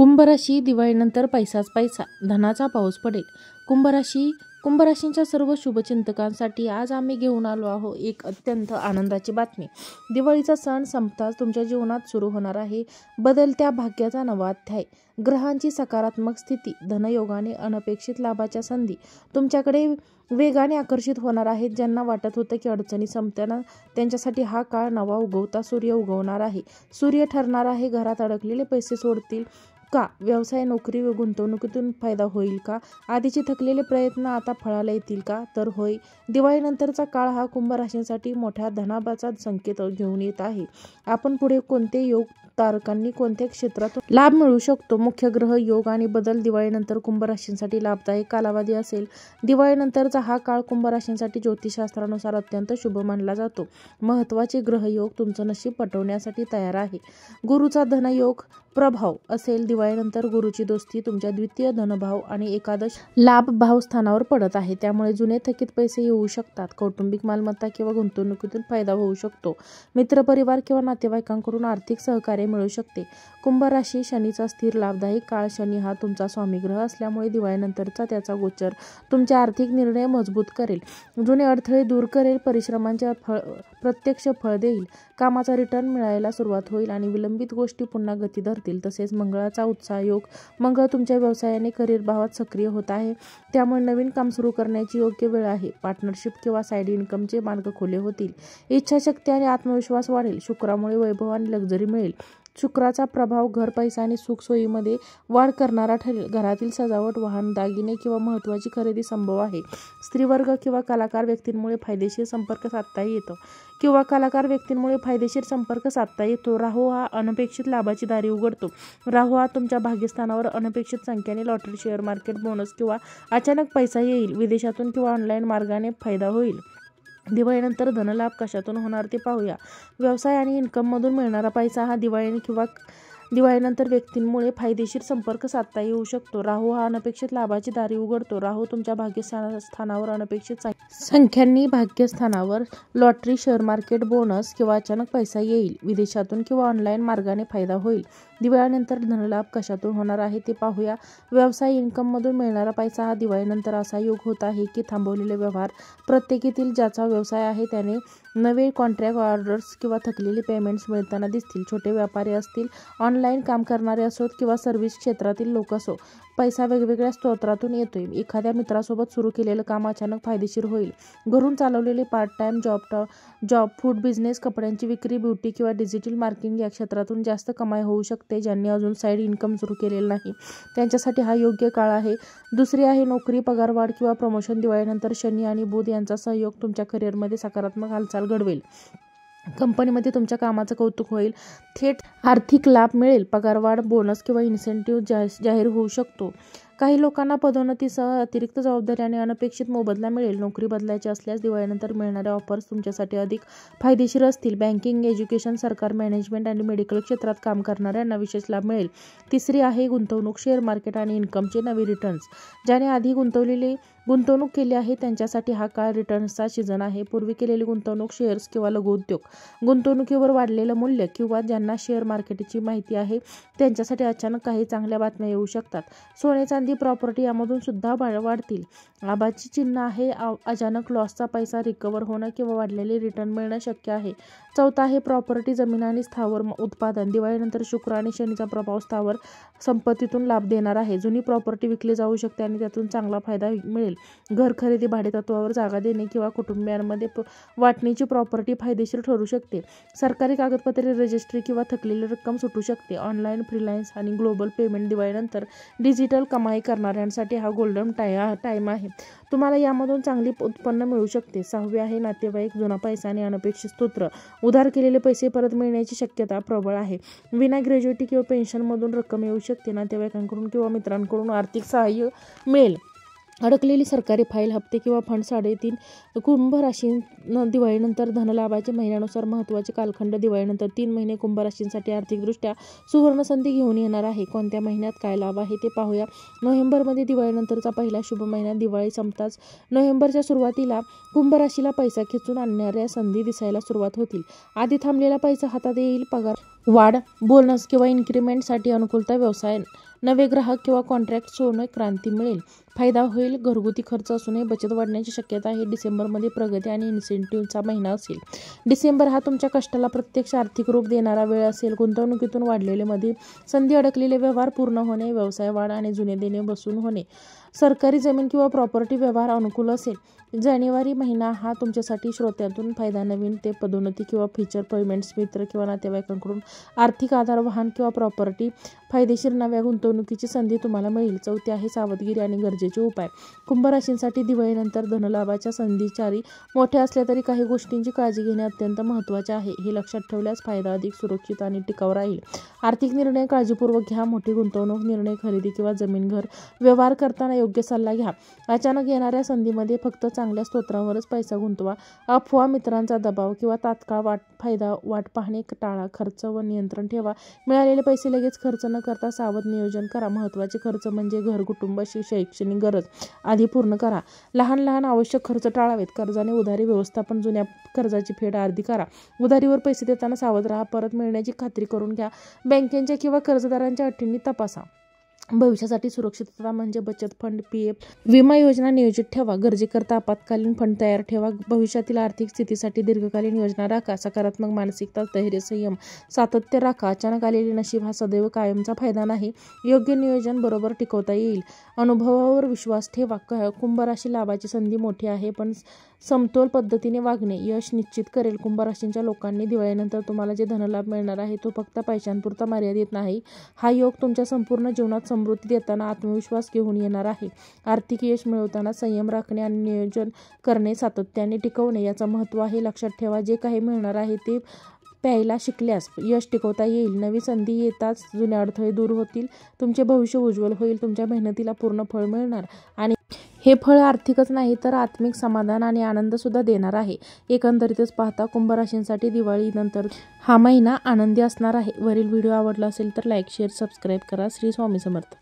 कुंभ राशी, दिवाळीनंतर पैसाच पैसा, धनाचा पाऊस पडेल. कुंभ राशींच्या सर्व शुभचिंतकांसाठी आज आम्ही घेऊन आलो आहोत एक अत्यंत आनंदाची बातमी. दिवाळीचा सण संपताच तुमच्या जीवनात सुरू होणार आहे बदलत्या भाग्याचा नवा अध्याय. ग्रहांची सकारात्मक स्थिती, धनयोगाने अनपेक्षित लाभाच्या संधी तुमच्याकडे वेगाने आकर्षित होणार आहेत. ज्यांना वाटत होतं की अडचणी संपताना त्यांच्यासाठी हा काळ नवा उगवता सूर्य उगवणार आहे. सूर्य ठरणार आहे. घरात अडकलेले पैसे सोडतील का? व्यवसाय, नोकरी व गुंतवणुकीतून फायदा होईल का? आधीचे थकलेले प्रयत्न आता फळाला येतील का? तर होय. दिवाळीनंतरचा काळ हा कुंभ राशींसाठी मोठ्या धनाभाचा संकेत घेऊन येत आहे. आपण पुढे कोणते योग तारकांनी कोणत्या क्षेत्रातून लाभ मिळू शकतो? मुख्य ग्रह योग आणि बदल. दिवाळीनंतर कुंभ राशींसाठी लाभदायक कालावधी असेल. दिवाळीनंतरचा हा काळ कुंभ राशींसाठी ज्योतिषशास्त्रानुसार अत्यंत शुभ मानला जातो. महत्त्वाचे ग्रहयोग तुमचं नशीब पटवण्यासाठी तयार आहे. गुरुचा धनयोग प्रभाव असेल. दिवाळीनंतर गुरुची दोस्ती तुमच्या द्वितीय धनभाव आणि एकादश लाभ भाव स्थानावर पडत आहे. त्यामुळे जुने थकीत पैसे येऊ शकतात. कौटुंबिक मालमत्ता किंवा गुंतवणुकीतून फायदा होऊ शकतो. मित्रपरिवार किंवा नातेवाईकांकडून आर्थिक सहकार्य मिळू शकते. कुंभ राशी, शनीचा स्थिर लाभदायक काळ. शनी हा तुमचा स्वामीग्रह असल्यामुळे दिवाळीनंतरचा त्याचा गोचर तुमचे आर्थिक निर्णय मजबूत करेल. जुने अडथळे दूर करेल. परिश्रमांचे प्रत्यक्ष फळ देईल. कामाचा रिटर्न मिळायला सुरुवात होईल आणि विलंबित गोष्टी पुन्हा गती धरतील. तसेच मंगळाचा उत्साह योग. मंगळ तुमच्या व्यवसायाने करिअर भावात सक्रिय होत आहे. त्यामुळे नवीन काम सुरू करण्याची योग्य वेळ आहे. पार्टनरशिप किंवा साईड इन्कमचे मार्ग खुले होतील. इच्छाशक्ती आणि आत्मविश्वास वाढेल. शुक्रामुळे वैभव आणि लक्झरी मिळेल. शुक्राचा प्रभाव घर, पैसा आणि सुख सोयीमध्ये वाढ करणारा ठरेल. घरातील सजावट, वाहन, दागिने किंवा महत्त्वाची खरेदी संभव आहे. स्त्रीवर्ग किंवा कलाकार व्यक्तींमुळे फायदेशीर संपर्क साधता येतो. राहू हा अनपेक्षित लाभाची दारी उघडतो. राहू हा तुमच्या भाग्यस्थानावर अनपेक्षित संख्येने लॉटरी, शेअर मार्केट, बोनस किंवा अचानक पैसा येईल. विदेशातून किंवा ऑनलाईन मार्गाने फायदा होईल. दिवाळीनंतर धनलाभ कशातून होणार ते पाहूया. व्यवसाय आणि इन्कममधून मिळणारा पैसा हा दिवाळीनंतर व्यक्तींमुळे फायदेशीर संपर्क साधता येऊ शकतो. राहू हा अनपेक्षित लाभाची दारी उघडतो. राहू तुमच्या भाग्यस्थानावर अनपेक्षित संख्यांनी भाग्यस्थानावर लॉटरी, शेअर मार्केट, बोनस किंवा अचानक पैसा येईल. विदेशातून किंवा ऑनलाईन मार्गाने फायदा होईल. दिवाळीनंतर धनलाभ कशातून होणार आहे ते पाहूया. व्यवसाय, इन्कममधून मिळणारा पैसा हा दिवाळीनंतर असा योग होत आहे की थांबवलेले व्यवहार, प्रत्येकीतील ज्याचा व्यवसाय आहे त्याने नवे कॉन्ट्रॅक्ट, ऑर्डर्स किंवा थकलेले पेमेंट्स मिळताना दिसतील. छोटे व्यापारी असतील, ऑनलाईन काम करणारे असोत किंवा सर्व्हिस क्षेत्रातील लोक असो, पैसा वेगवेगळ्या स्रोतातून येतोय. एखाद्या मित्रासोबत सुरू केलेलं काम अचानक फायदेशीर होईल. घरून चालवलेले part time job, food business, कपड्यांची विक्री, ब्युटी किंवा डिजिटल मार्केटिंग या क्षेत्रातून जास्त कमाई होऊ शकते. ज्यांनी अजून साईड इन्कम सुरू केलेलं नाही त्यांच्यासाठी हा योग्य काळ आहे. दुसरी आहे नोकरी, पगारवाढ किंवा प्रमोशन. दिवाळीनंतर शनी आणि बुध यांचा सहयोग तुमच्या करिअरमध्ये सकारात्मक हालचाल घडवेल. कंपनीमध्ये तुमच्या कामाचं कौतुक होईल. थेट आर्थिक लाभ मिळेल. पगारवाढ, बोनस किंवा इन्सेंटिव्ह जाहीर होऊ शकतो. काही लोकांना पदोन्नतीसह अतिरिक्त जबाबदारी आणि अनपेक्षित मोबदला मिळेल. नोकरी बदलायची असल्यास दिवाळीनंतर मिळणाऱ्या ऑफर्स तुमच्यासाठी अधिक फायदेशीर असतील. बँकिंग, एज्युकेशन, सरकार, मॅनेजमेंट आणि मेडिकल क्षेत्रात काम करणाऱ्यांना विशेष लाभ मिळेल. तिसरी आहे गुंतवणूक, शेअर मार्केट आणि इन्कमचे नवे रिटर्न्स. ज्याने आधी गुंतवणूक केली आहे त्यांच्यासाठी हा काळ रिटर्न्सचा सीझन आहे. पूर्वी केलेली गुंतवणूक, शेअर्स किंवा लघुउद्योग, गुंतवणुकीवर वाढलेलं मूल्य किंवा ज्यांना शेअर मार्केटची माहिती आहे त्यांच्यासाठी अचानक काही चांगल्या बातम्या येऊ शकतात. सोने, चांदी, प्रॉपर्टी यामधून सुद्धा वाढतील. लाभाची चिन्ह आहे. अचानक लॉसचा पैसा रिकव्हर होणं किंवा वाढलेले रिटर्न मिळणं शक्य आहे. चौथा आहे प्रॉपर्टी, जमीन आणि स्थावर उत्पादन. दिवाळीनंतर शुक्र आणि शनीचा प्रभाव स्थावर संपत्तीतून लाभ देणार आहे. जुनी प्रॉपर्टी विकली जाऊ शकते आणि त्यातून चांगला फायदा मिळेल. घर खरेदी, भाडेतत्त्वावर जागा देणे किंवा कुटुंबियांमध्ये वाटणीची प्रॉपर्टी फायदेशीर ठरू शकते. सरकारी कागदपत्रे, रजिस्ट्री किंवा थकलेली रक्कम सुटू शकते. ऑनलाईन, फ्रीलान्स आणि ग्लोबल पेमेंट. दिवाळीनंतर डिजिटल कमाई करणाऱ्यांसाठी हा गोल्डन टाईम आहे. तुम्हाला यामधून चांगली उत्पन्न मिळू शकते. सहावे आहे नातेवाईक, जुना पैसा आणि अनपेक्षित स्रोत. उधार केलेले पैसे परत मिळण्याची शक्यता प्रबळ आहे. विना ग्रॅज्युटी किंवा पेन्शनमधून रक्कम येऊ शकते. नातेवाईकांकडून किंवा मित्रांकडून आर्थिक सहाय्य मिळेल. अडकलेली सरकारी फाईल, हप्ते किंवा फंड साडेतीन. कुंभ राशी दिवाळीनंतर धनलाभाचे महिन्यानुसार महत्त्वाचे कालखंड. दिवाळीनंतर 3 महिने कुंभ राशींसाठी आर्थिकदृष्ट्या सुवर्णसंधी घेऊन येणार आहे. कोणत्या महिन्यात काय लाभ आहे ते पाहूया. नोव्हेंबरमध्ये दिवाळीनंतरचा पहिला शुभ महिना. दिवाळी संपताच नोव्हेंबरच्या सुरुवातीला कुंभ राशीला पैसा खेचून आणणाऱ्या संधी दिसायला सुरुवात होतील. आधी थांबलेला पैसा हातात येईल. वाढ, बोनस किंवा इन्क्रिमेंटसाठी अनुकूलता, व्यवसाय नवे ग्राहक किंवा कॉन्ट्रॅक्ट सोडणे, क्रांती मिळेल. फायदा होईल, घरगुती खर्च असूनही बचत वाढण्याची शक्यता आहे. डिसेंबरमध्ये प्रगती आणि इन्सेंटिव्हचा महिना असेल. डिसेंबर हा तुमच्या कष्टाला प्रत्यक्ष आर्थिक रूप देणारा वेळ असेल. गुंतवणुकीतून वाढलेले मध्ये संधी, अडकलेले व्यवहार पूर्ण होणे, व्यवसाय वाढ आणि जुने देणे बसून होणे. सरकारी जमीन किंवा प्रॉपर्टी व्यवहार अनुकूल असेल. जानेवारी महिना हा तुमच्यासाठी श्रोत्यातून फायदा, नवीन ते पदोन्नती किंवा फ्युचर पेमेंट्स, मित्र किंवा नातेवाईकांकडून आर्थिक आधार, वाहन किंवा प्रॉपर्टी, फायदेशीर नव्या गुंतवणुकीची संधी तुम्हाला मिळेल. चौथे आहे सावधगिरी आणि गरजेचे उपाय. कुंभ राशींसाठी दिवाळीनंतर धनलाभाच्या संधीचारी मोठ्या असल्या तरी काही गोष्टींची काळजी घेणे अत्यंत महत्त्वाचे आहे. हे लक्षात ठेवल्यास फायदा अधिक सुरक्षित आणि टिकाऊ राहील. आर्थिक निर्णय काळजीपूर्वक घ्या. मोठी गुंतवणूक निर्णय, खरेदी किंवा जमीन, घर व्यवहार करताना योग्य सल्ला घ्या. अचानक येणाऱ्या संधीमध्ये फक्त चांगल्या स्रोतांवरच पैसा गुंतवा. अफवा, मित्रांचा दबाव किंवा तात्काळ वाट पाहणे टाळा. खर्च व नियंत्रण ठेवा. मिळालेले पैसे लगेच खर्च न करता सावध नियोजन करा. महत्त्वाचे खर्च म्हणजे घर, कुटुंब, शैक्षणिक गरज आधी पूर्ण करा. लहान आवश्यक खर्च टाळावेत. कर्जाने उधारी व्यवस्थापन, जुन्या कर्जाची फेड अर्धी करा. उधारीवर पैसे देताना सावध राहा. परत मिळण्याची खात्री करून घ्या. बँकेच्या किंवा कर्जदारांच्या अटींनी तपासा. भविष्यासाठी सुरक्षितता म्हणजे बचत फंड, PF, विमा योजना नियोजित ठेवा. गरजेकरता आपत्कालीन फंड तयार ठेवा. भविष्यातील आर्थिक स्थितीसाठी दीर्घकालीन योजना राखा. सकारात्मक मानसिकता, धैर्य, संयम, सातत्य राखा. अचानक आलेले नशीब हा सदैव कायमचा फायदा नाही. योग्य नियोजन बरोबर टिकवता येईल. अनुभवावर विश्वास ठेवा. कुंभ राशी लाभाची संधी मोठी आहे, पण समतोल पद्धतीने वागणे यश निश्चित करेल. कुंभ राशींच्या लोकांनी दिवाळीनंतर तुम्हाला जे धनलाभ मिळणार आहे तो फक्त पैशांपुरता मर्यादित नाही. हा योग तुमच्या संपूर्ण जीवनात समृद्धी देताना आत्मविश्वास घेऊन येणार आहे. आर्थिक यश मिळवताना संयम राखणे आणि नियोजन करणे सातत्याने टिकवणे याचं महत्त्व आहे. लक्षात ठेवा, जे काही मिळणार आहे ते प्यायला शिकल्यास यश टिकवता येईल. नवी संधी येताच जुने अडथळे दूर होतील. तुमचे भविष्य उज्ज्वल होईल. तुमच्या मेहनतीला पूर्ण फळ मिळणार आणि हे फळ आर्थिकच नाही तर आत्मिक समाधान आणि आनंद सुद्धा देणार आहे. एकंदरीतच पाहता कुंभ राशींसाठी दिवाळीनंतर हा महिना आनंदी असणार आहे. वरील व्हिडिओ आवडला असेल तर लाईक, शेअर, सबस्क्राईब करा. श्री स्वामी समर्थ.